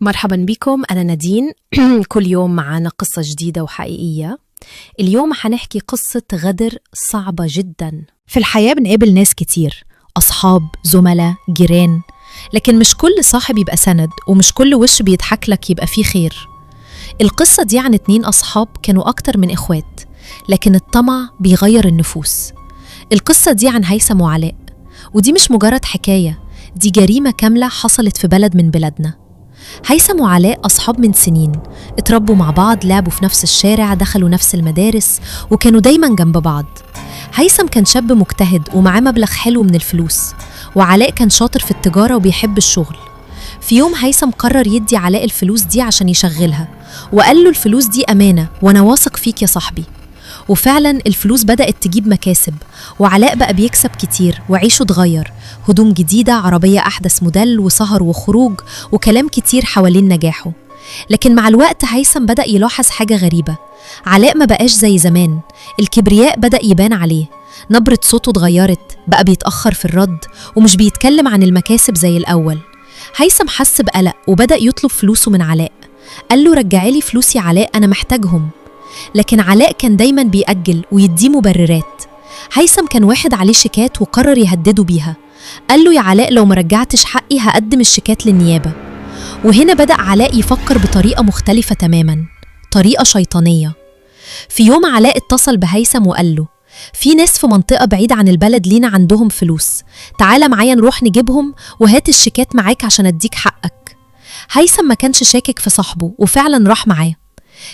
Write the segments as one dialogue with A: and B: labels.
A: مرحبا بكم، أنا نادين. كل يوم معانا قصة جديدة وحقيقية. اليوم حنحكي قصة غدر صعبة جدا.
B: في الحياة بنقابل ناس كتير، أصحاب، زملاء، جيران، لكن مش كل صاحب يبقى سند، ومش كل وش بيضحك لك يبقى فيه خير. القصة دي عن 2 أصحاب كانوا أكتر من إخوات، لكن الطمع بيغير النفوس. القصة دي عن هيثم وعلاء، ودي مش مجرد حكاية، دي جريمة كاملة حصلت في بلد من بلادنا. هيثم وعلاء أصحاب من سنين، اتربوا مع بعض، لعبوا في نفس الشارع، دخلوا نفس المدارس، وكانوا دايما جنب بعض. هيثم كان شاب مجتهد ومعاه مبلغ حلو من الفلوس، وعلاء كان شاطر في التجارة وبيحب الشغل. في يوم هيثم قرر يدي علاء الفلوس دي عشان يشغلها، وقال له الفلوس دي أمانة وأنا واثق فيك يا صاحبي. وفعلا الفلوس بدأت تجيب مكاسب، وعلاء بقى بيكسب كتير وعيشه اتغير، هدوم جديدة، عربية أحدث موديل، وسهر وخروج وكلام كتير حوالين نجاحه. لكن مع الوقت هيثم بدأ يلاحظ حاجة غريبة، علاء ما بقاش زي زمان، الكبرياء بدأ يبان عليه، نبرة صوته اتغيرت، بقى بيتأخر في الرد ومش بيتكلم عن المكاسب زي الأول. هيثم حس بقلق وبدأ يطلب فلوسه من علاء، قال له رجعلي فلوسي علاء، أنا محتاجهم. لكن علاء كان دايما بيأجل ويديه مبررات. هيثم كان واخد عليه شيكات وقرر يهدده بيها، قال له يا علاء لو ما رجعتش حقي هقدم الشيكات للنيابة. وهنا بدأ علاء يفكر بطريقة مختلفة تماما، طريقة شيطانية. في يوم علاء اتصل بهيثم وقال له في ناس في منطقة بعيدة عن البلد لينا عندهم فلوس، تعال معايا نروح نجيبهم وهات الشيكات معاك عشان اديك حقك. هيثم ما كانش شاكك في صاحبه وفعلا راح معاه.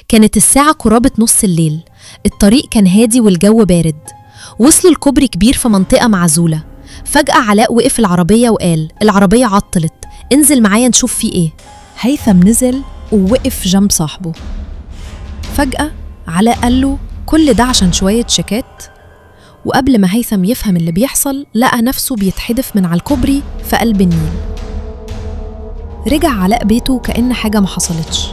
B: كانت الساعة قرابة نص الليل، الطريق كان هادي والجو بارد، وصلوا لكوبري كبير في منطقة معزولة. فجأة علاء وقف العربية وقال العربية عطلت، انزل معايا نشوف في ايه.
A: هيثم نزل ووقف جنب صاحبه. فجأة علاء قال له كل ده عشان شوية شيكات؟ وقبل ما هيثم يفهم اللي بيحصل لقى نفسه بيتحدف من على الكوبري في قلب النيل. رجع علاء بيته كأن حاجة ما حصلتش.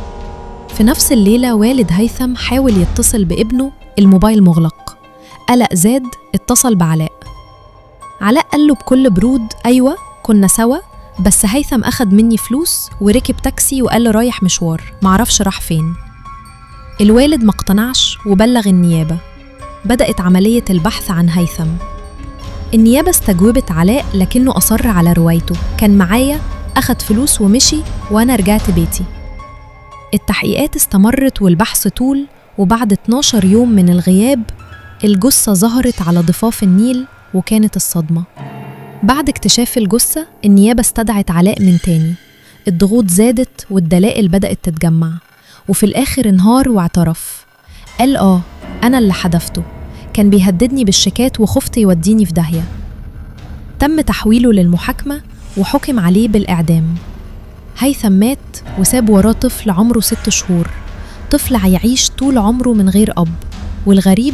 A: في نفس الليلة والد هيثم حاول يتصل بابنه، الموبايل مغلق. قلق زاد، اتصل بعلاء. علاء قال له بكل برود أيوة كنا سوا، بس هيثم أخد مني فلوس وركب تاكسي وقال له رايح مشوار، معرفش راح فين. الوالد مقتنعش وبلغ النيابة. بدأت عملية البحث عن هيثم. النيابة استجوبت علاء لكنه أصر على روايته، كان معايا، أخد فلوس ومشي وأنا رجعت بيتي. التحقيقات استمرت والبحث طول، وبعد 12 يوم من الغياب الجثة ظهرت على ضفاف النيل، وكانت الصدمة. بعد اكتشاف الجثة النيابة استدعت علاء من تاني. الضغوط زادت والدلائل بدأت تتجمع، وفي الآخر انهار واعترف. قال أنا اللي حدفته، كان بيهددني بالشيكات وخفت يوديني في داهية. تم تحويله للمحاكمة وحكم عليه بالإعدام. هيثم مات وساب وراه طفل عمره 6 شهور، طفل هيعيش طول عمره من غير أب. والغريب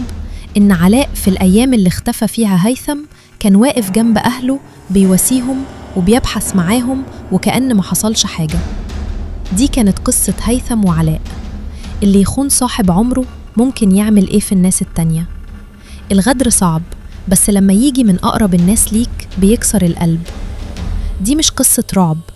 A: إن علاء في الأيام اللي اختفى فيها هيثم كان واقف جنب أهله بيواسيهم وبيبحث معاهم وكأن ما حصلش حاجة. دي كانت قصة هيثم وعلاء. اللي يخون صاحب عمره ممكن يعمل إيه في الناس التانية؟ الغدر صعب، بس لما يجي من أقرب الناس ليك بيكسر القلب. دي مش قصة رعب،